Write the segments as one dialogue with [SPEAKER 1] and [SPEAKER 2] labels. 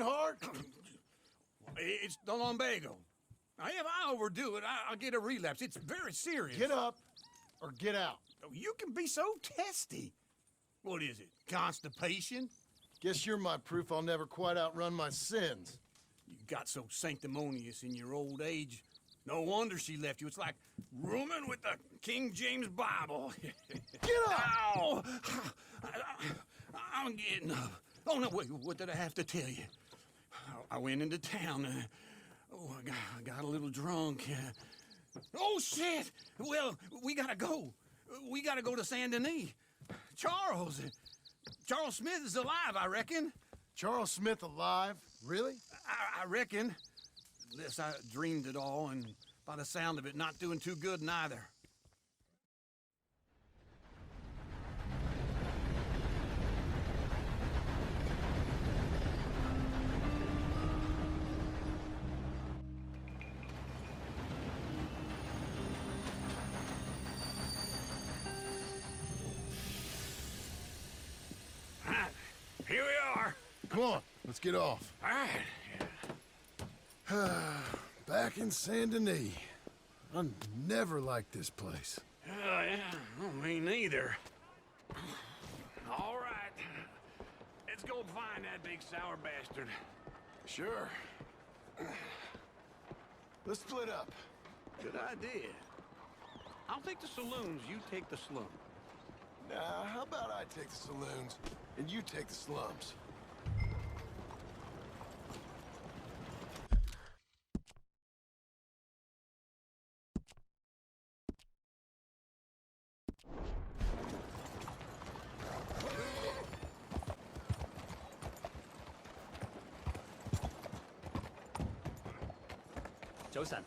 [SPEAKER 1] working hard?
[SPEAKER 2] It's the lumbago. Now, if I overdo it, I'll get a relapse. It's very serious.
[SPEAKER 1] Get up or get out.
[SPEAKER 2] You can be so testy. What is it, constipation?
[SPEAKER 1] Guess you're my proof I'll never quite outrun my sins.
[SPEAKER 2] You got so sanctimonious in your old age. No wonder she left you. It's like rooming with the King James Bible.
[SPEAKER 1] Get up!
[SPEAKER 2] Ow! I'm getting up. Oh, no, wait, what did I have to tell you? I went into town. I got a little drunk. Oh, shit! Well, we gotta go. We gotta go to Saint Denis. Charles Smith is alive, I reckon.
[SPEAKER 1] Charles Smith alive? Really?
[SPEAKER 2] I reckon. Unless I dreamed it all, and by the sound of it, not doing too good neither. Here we are.
[SPEAKER 1] Come on, let's get off.
[SPEAKER 2] All right.
[SPEAKER 1] Back in Saint Denis. I never liked this place.
[SPEAKER 2] Yeah, well, me neither. All right. Let's go find that big sour bastard.
[SPEAKER 1] Sure. Let's split up.
[SPEAKER 2] Good idea. I'll take the saloons, you take the slum.
[SPEAKER 1] Nah, how about I take the saloons and you take the slums?
[SPEAKER 3] Joe-san.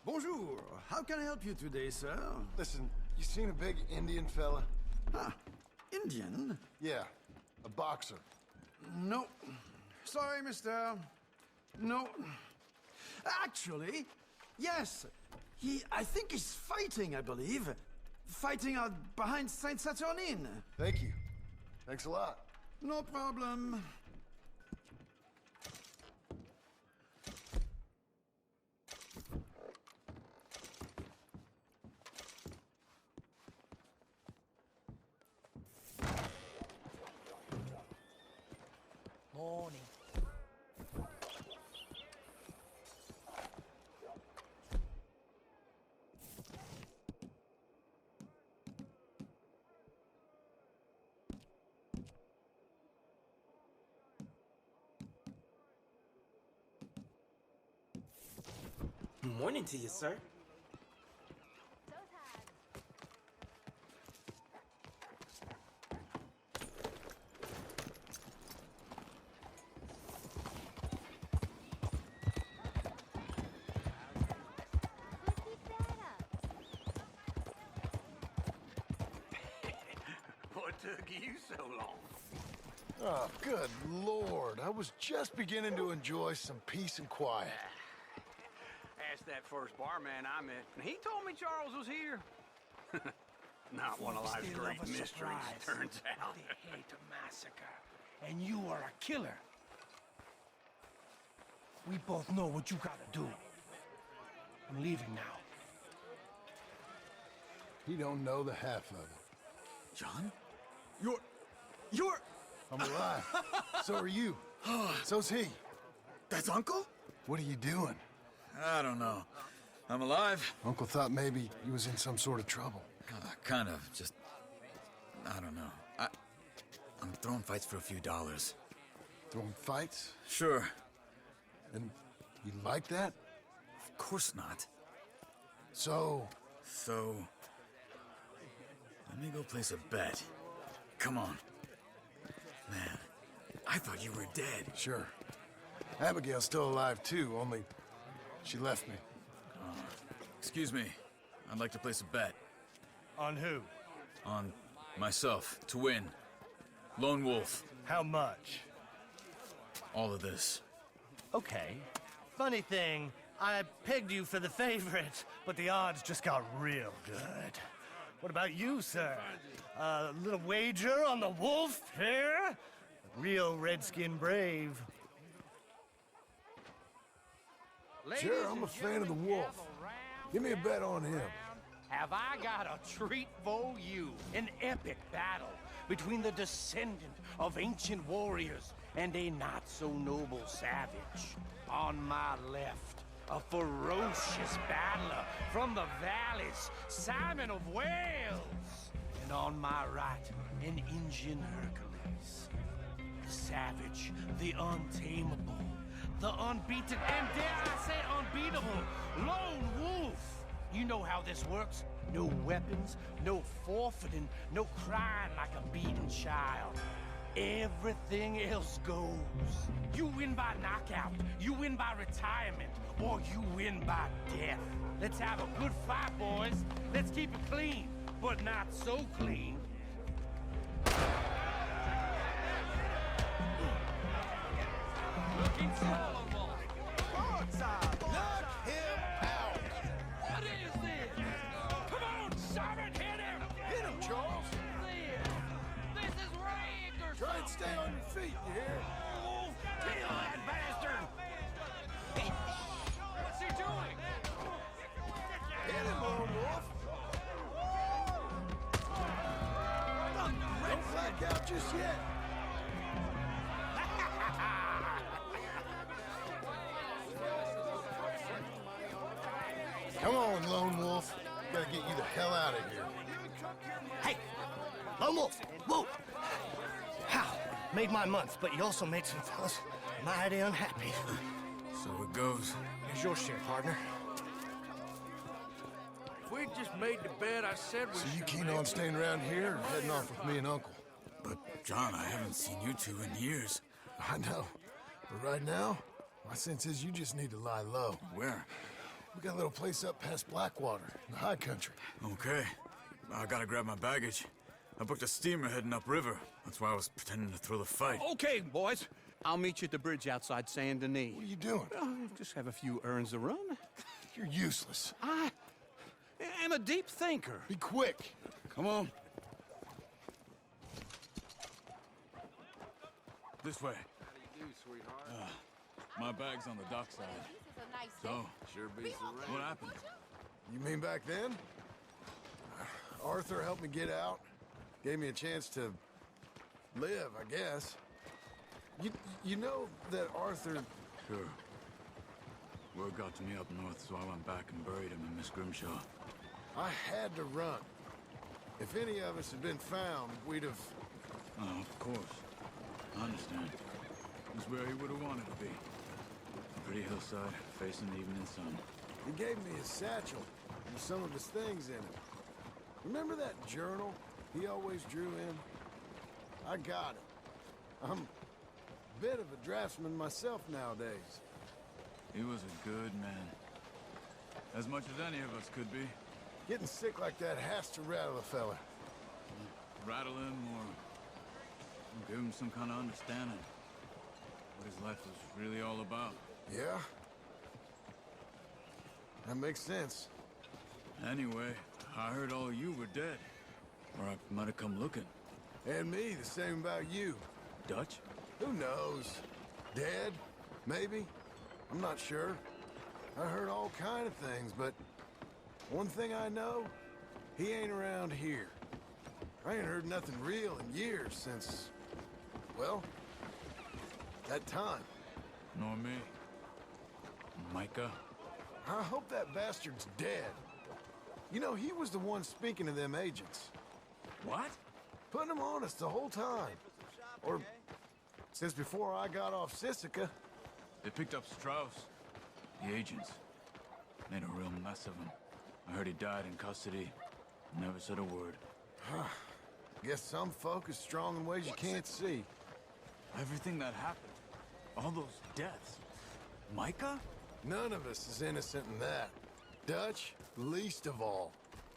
[SPEAKER 4] Bonjour. How can I help you today, sir?
[SPEAKER 1] Listen, you seen a big Indian fella?
[SPEAKER 4] Ah, Indian?
[SPEAKER 1] Yeah, a boxer.
[SPEAKER 4] No. Sorry, mister. No. Actually, yes. I think he's fighting, I believe. Fighting out behind Saint Saturnine.
[SPEAKER 1] Thank you. Thanks a lot.
[SPEAKER 4] No problem.
[SPEAKER 3] Morning. Morning to you, sir.
[SPEAKER 2] What took you so long?
[SPEAKER 1] Oh, good Lord. I was just beginning to enjoy some peace and quiet.
[SPEAKER 2] Asked that first barman I met, and he told me Charles was here. Not one of life's
[SPEAKER 5] Still
[SPEAKER 2] great
[SPEAKER 5] love a
[SPEAKER 2] mysteries,
[SPEAKER 5] surprise.
[SPEAKER 2] turns out.
[SPEAKER 5] They hate a massacre, and you are a killer. We both know what you gotta do. I'm leaving now.
[SPEAKER 1] He don't know the half of it.
[SPEAKER 4] John? You're...
[SPEAKER 1] I'm alive. So are you. So's he.
[SPEAKER 4] That's Uncle?
[SPEAKER 1] What are you doing?
[SPEAKER 4] I don't know. I'm alive.
[SPEAKER 1] Uncle thought maybe he was in some sort of trouble.
[SPEAKER 4] Kind of. Just... I don't know. I'm throwing fights for a few dollars.
[SPEAKER 1] Throwing fights?
[SPEAKER 4] Sure.
[SPEAKER 1] And you like that?
[SPEAKER 4] Of course not.
[SPEAKER 1] So,
[SPEAKER 4] let me go place a bet. Come on. Man, I thought you were dead.
[SPEAKER 1] sure. Abigail's still alive too, only she left me.
[SPEAKER 4] Excuse me. I'd like to place a bet.
[SPEAKER 5] On who?
[SPEAKER 4] On myself, to win. Lone Wolf.
[SPEAKER 5] How much?
[SPEAKER 4] All of this.
[SPEAKER 5] Okay. Funny thing, I pegged you for the favorite, but the odds just got real good. What about you, sir? A little wager on the wolf here? Real redskin brave.
[SPEAKER 1] Sure, I'm a fan of the wolf. Give me a bet on him.
[SPEAKER 3] Have I got a treat for you? An epic battle between the descendant of ancient warriors and a not-so-noble savage. On my left, a ferocious battler from the valleys, Simon of Wales. And on my right, an Indian Hercules. The savage, the untamable, the unbeaten, and dare I say unbeatable, Lone Wolf. You know how this works. No weapons, no forfeiting, no crying like a beaten child. Everything else goes. You win by knockout, you win by retirement, or you win by death. Let's have a good fight, boys. Let's keep it clean, but not so clean. Looking solo.
[SPEAKER 1] Knock him out!
[SPEAKER 3] What is this? Come on, Simon, hit him!
[SPEAKER 1] Hit him, Charles!
[SPEAKER 3] This is rigged or
[SPEAKER 1] Try and stay on your feet, you hear?
[SPEAKER 3] Wolf, kill that bastard! What's he doing?
[SPEAKER 1] Hit him, Lone Wolf! Don't black out just yet. Come on, Lone Wolf. Gotta get you the hell out of here.
[SPEAKER 5] Hey! Lone Wolf! Whoa! How? Made my month, but you also made some fellas mighty unhappy.
[SPEAKER 4] So it goes.
[SPEAKER 5] Here's your share, partner.
[SPEAKER 6] If we just made the bed I said we
[SPEAKER 1] So you
[SPEAKER 6] should
[SPEAKER 1] keen
[SPEAKER 6] make.
[SPEAKER 1] on staying around here or heading off with me and Uncle?
[SPEAKER 4] But, John, I haven't seen you two in years.
[SPEAKER 1] I know. But right now, my sense is you just need to lie low.
[SPEAKER 4] Where?
[SPEAKER 1] We got a little place up past Blackwater, in the high country.
[SPEAKER 4] Okay. I gotta grab my baggage. I booked a steamer heading upriver. That's why I was pretending to throw the fight.
[SPEAKER 2] Okay, boys. I'll meet you at the bridge outside Saint Denis.
[SPEAKER 1] What are you doing?
[SPEAKER 2] Just have a few errands to run.
[SPEAKER 1] You're useless.
[SPEAKER 2] I am a deep thinker.
[SPEAKER 1] Be quick.
[SPEAKER 4] Come on. This way. My bag's on the dockside. So, what happened?
[SPEAKER 1] You mean back then? Arthur helped me get out. Gave me a chance to live, I guess. You know that Arthur...
[SPEAKER 4] Sure. Word got to me up north, so I went back and buried him in Miss Grimshaw.
[SPEAKER 1] I had to run. If any of us had been found, we'd have...
[SPEAKER 4] Oh, of course. I understand. It was where he would have wanted to be. A pretty hillside, facing the evening sun.
[SPEAKER 1] He gave me his satchel with some of his things in it. Remember that journal he always drew in? I got it. I'm a bit of a draftsman myself nowadays.
[SPEAKER 4] He was a good man. As much as any of us could be.
[SPEAKER 1] Getting sick like that has to rattle a fella.
[SPEAKER 4] Rattle him or give him some kind of understanding. What his life was really all about.
[SPEAKER 1] Yeah? That makes sense.
[SPEAKER 4] Anyway, I heard all you were dead. Or I might have come looking.
[SPEAKER 1] And me, the same about you.
[SPEAKER 4] Dutch?
[SPEAKER 1] Who knows? Dead? Maybe? I'm not sure. I heard all kind of things, but one thing I know, he ain't around here. I ain't heard nothing real in years since, well, that time.
[SPEAKER 4] Nor me. Micah?
[SPEAKER 1] I hope that bastard's dead. You know, he was the one speaking to them agents.
[SPEAKER 4] What?
[SPEAKER 1] Putting them on us the whole time. Or since before I got off Sisika.
[SPEAKER 4] They picked up Strauss. The agents. Made a real mess of him. I heard he died in custody. Never said a word.
[SPEAKER 1] Guess some folk is strong in ways you can't see.
[SPEAKER 4] Everything that happened, all those deaths. Micah?
[SPEAKER 1] None of us is innocent in that. Dutch, least of all.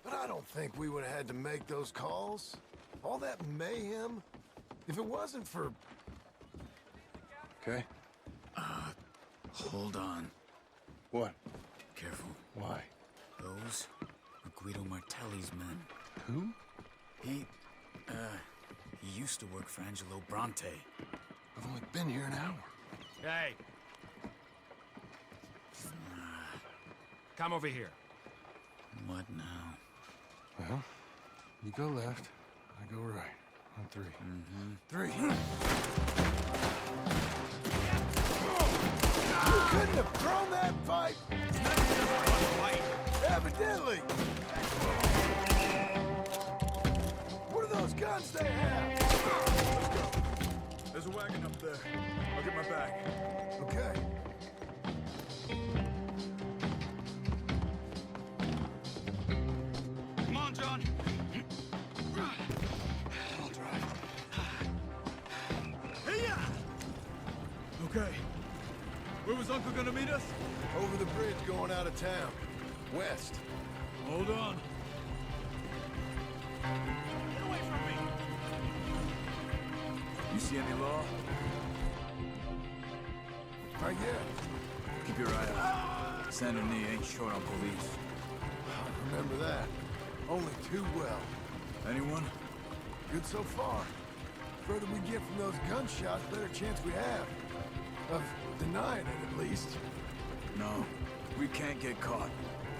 [SPEAKER 1] But I don't think we would have had to make those calls. All that mayhem. If it wasn't for... Okay.
[SPEAKER 4] Hold on.
[SPEAKER 1] What?
[SPEAKER 4] Careful.
[SPEAKER 1] Why?
[SPEAKER 4] Those are Guido Martelli's men.
[SPEAKER 1] Who?
[SPEAKER 4] He used to work for Angelo Bronte.
[SPEAKER 1] I've only been here an hour.
[SPEAKER 6] Hey. Come over here.
[SPEAKER 4] What now?
[SPEAKER 1] Well, you go left, I go right. On three. Three. You couldn't have thrown that pipe! Evidently! What are those guns they have?
[SPEAKER 4] There's a wagon up there. I'll get my bag.
[SPEAKER 1] Okay.
[SPEAKER 2] Come on, John. I'll drive.
[SPEAKER 4] Okay. Where was Uncle gonna meet us?
[SPEAKER 1] Over the bridge going out of town. West.
[SPEAKER 4] Hold on.
[SPEAKER 2] Get away from me.
[SPEAKER 4] You see any law?
[SPEAKER 1] Not yet.
[SPEAKER 4] Keep your eye out. Saint Denis ain't short on police.
[SPEAKER 1] I remember that. Only too well.
[SPEAKER 4] Anyone?
[SPEAKER 1] Good so far. Further we get from those gunshots, better chance we have. Of denying it, at least.
[SPEAKER 4] No. We can't get caught.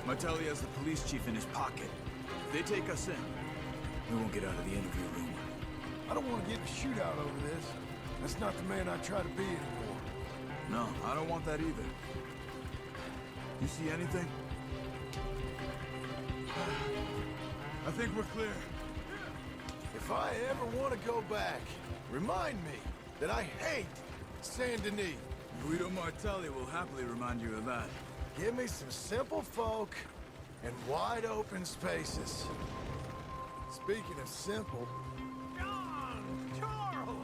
[SPEAKER 4] Martelli has the police chief in his pocket. If they take us in, we won't get out of the interview room.
[SPEAKER 1] I don't want to get in a shootout over this. That's not the man I try to be anymore.
[SPEAKER 4] No, I don't want that either. You see anything? I think we're clear.
[SPEAKER 1] If I ever want to go back, remind me that I hate Saint Denis.
[SPEAKER 4] Guido Martelli will happily remind you of that.
[SPEAKER 1] Give me some simple folk and wide open spaces. Speaking of simple,
[SPEAKER 3] John! Charles!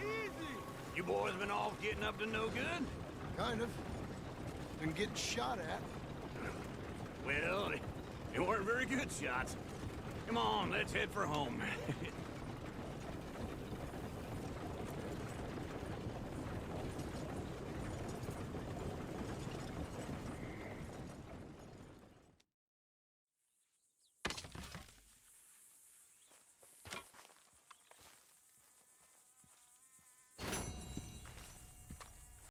[SPEAKER 3] Easy!
[SPEAKER 2] You boys been off getting up to no good?
[SPEAKER 1] kind of. Been getting shot at.
[SPEAKER 2] Well, they weren't very good shots. Come on, let's head for home.